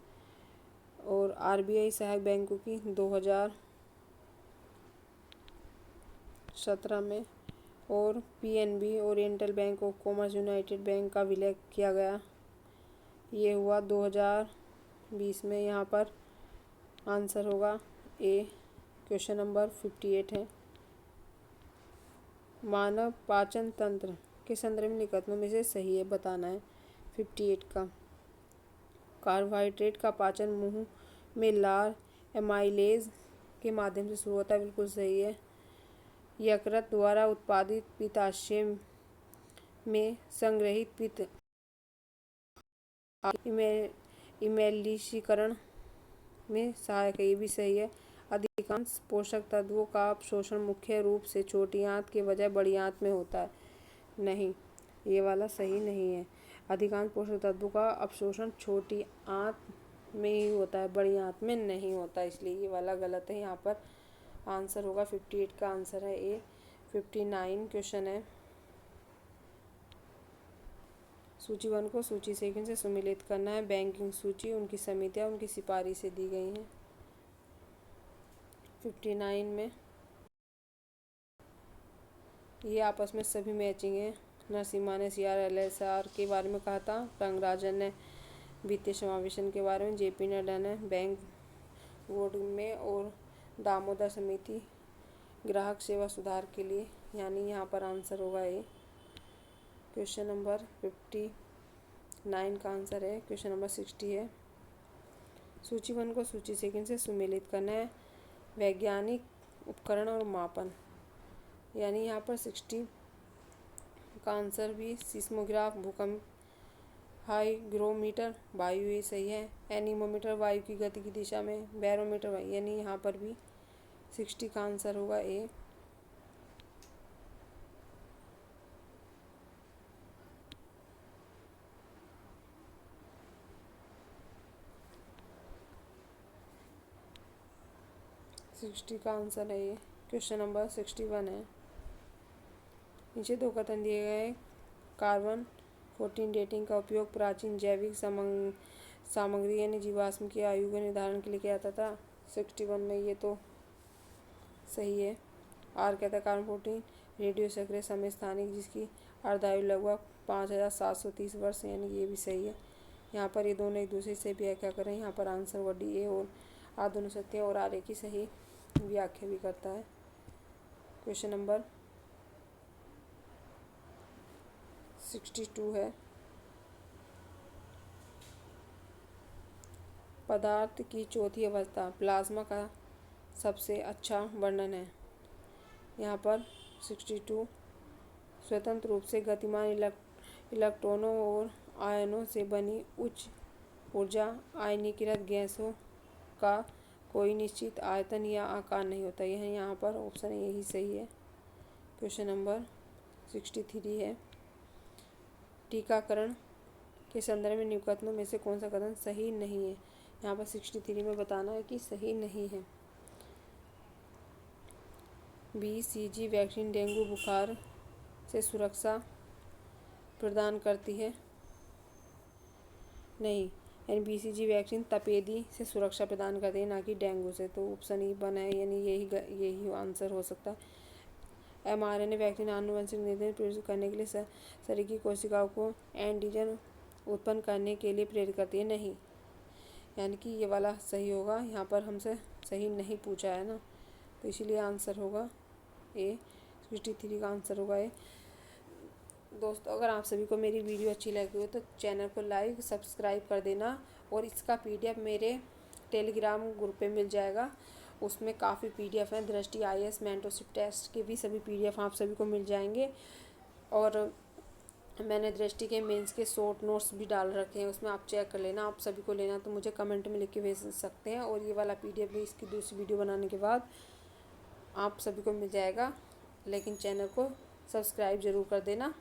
और आरबीआई सहायक बैंकों की 2017 में। और PNB oriental bank of commerce United bank का विलय किया गया, ये हुआ 2020 में। यहाँ पर आंसर होगा ए। क्वेश्चन नंबर 58 है, मानव पाचन तंत्र के संदर्भ में निम्नलिखित में से सही है, बताना है। 58 का, कार्बोहाइड्रेट का पाचन मुंह में लार एमाइलेज के माध्यम से शुरू होता है, बिल्कुल सही है। यकृत द्वारा उत्पादित पित्ताशय में संग्रहित पित्त इमैलिशीकरण में सहायक है, ये भी सही है। अधिकांश पोषक तत्वों का अवशोषण मुख्य रूप से छोटी आंत के बजाय बड़ी आंत में होता है। नहीं, ये वाला सही नहीं है। अधिकांश पोषक तत्वों का अवशोषण छोटी आंत में ही होता है, बड़ी आंत में नहीं होता, इसलिए ये वाला गलत है। यहाँ पर आंसर होगा 58 का आंसर है ए। 59 क्वेश्चन है, सूचीबद्ध को सूची सेकंड से सम्मिलित करना है। बैंकिंग सूची उनकी समितियाँ उनकी सिफारिश से दी गई हैं। 59 में ये आपस में सभी मैचिंग है। नरसिम्हा ने CRLSR के बारे में कहा था, रंगराजन ने वित्तीय समावेशन के बारे में, JP नड्डा ने बैंक बोर्ड में, और दामोदर समिति ग्राहक सेवा सुधार के लिए, यानी यहाँ पर आंसर होगा ए। क्वेश्चन नंबर 59 का आंसर है। क्वेश्चन नंबर 60 है, सूचीबद्ध को सूची सेकंड से सुमेलित करना है। वैज्ञानिक उपकरण और मापन, यानी यहाँ पर 60 का आंसर भी सिस्मोग्राफ, भूकंप, हाइग्रोमीटर, वायु, ये सही है। एनीमोमीटर वायु की गति की दिशा में, बैरोमीटर वायु, यानी यहाँ पर भी 60 का आंसर होगा ए। सिक्सटी का आंसर है ये। क्वेश्चन नंबर 61 है, नीचे दो कथन दिए गए हैं। कार्बन 14 डेटिंग का उपयोग प्राचीन जैविक सामग्री यानी जीवाश्म की आयु के निर्धारण के लिए किया जाता था। 61 में ये तो सही है। आर कहता है कार्बन 14 रेडियो सक्रिय समय स्थानिक जिसकी अर्धायु लगभग 5730 वर्ष, यानी ये भी सही है। यहाँ पर ये दोनों एक दूसरे से व्याख्या करें, यहाँ पर आंसर हुआ डी ए, और आर दोनों सत्य है और आर ए की सही व्याख्या भी करता है। क्वेश्चन नंबर 62 है, पदार्थ की चौथी अवस्था प्लाज्मा का सबसे अच्छा वर्णन है। यहाँ पर 62 स्वतंत्र रूप से गतिमान इलेक्ट्रॉनों और आयनों से बनी उच्च ऊर्जा आयनीकृत गैसों का कोई निश्चित आयतन या आकार नहीं होता। यह यहाँ पर ऑप्शन यही सही है। क्वेश्चन नंबर 63 है, टीकाकरण के संदर्भ में निम्न कथनों में से कौन सा कथन सही नहीं है। यहाँ पर 63 में बताना है कि सही नहीं है। BCG वैक्सीन डेंगू बुखार से सुरक्षा प्रदान करती है। नहीं, यानी BCG वैक्सीन तपेदी से सुरक्षा प्रदान करती है, ना कि डेंगू से। तो ऑप्शन ई बना है, यानी यही आंसर हो सकता है। mRNA वैक्सीन आनुवंशिक निर्देश प्रस्तुत करने के लिए शरीर की कोशिकाओं को एंटीजन उत्पन्न करने के लिए प्रेरित करती है। नहीं, यानी कि ये वाला सही होगा। यहाँ पर हमसे सही नहीं पूछा है ना, तो इसीलिए आंसर होगा ए। 63 का आंसर होगा ए। दोस्तों, अगर आप सभी को मेरी वीडियो अच्छी लगी हो तो चैनल को लाइक सब्सक्राइब कर देना, और इसका PDF मेरे टेलीग्राम ग्रुप पे मिल जाएगा। उसमें काफ़ी PDF हैं, दृष्टि IAS मेंटरशिप टेस्ट के भी सभी PDF आप सभी को मिल जाएंगे। और मैंने दृष्टि के मेंस के शॉर्ट नोट्स भी डाल रखे हैं, उसमें आप चेक कर लेना। आप सभी को लेना तो मुझे कमेंट में लिख के भेज सकते हैं, और ये वाला PDF भी इसकी दूसरी वीडियो बनाने के बाद आप सभी को मिल जाएगा। लेकिन चैनल को सब्सक्राइब ज़रूर कर देना।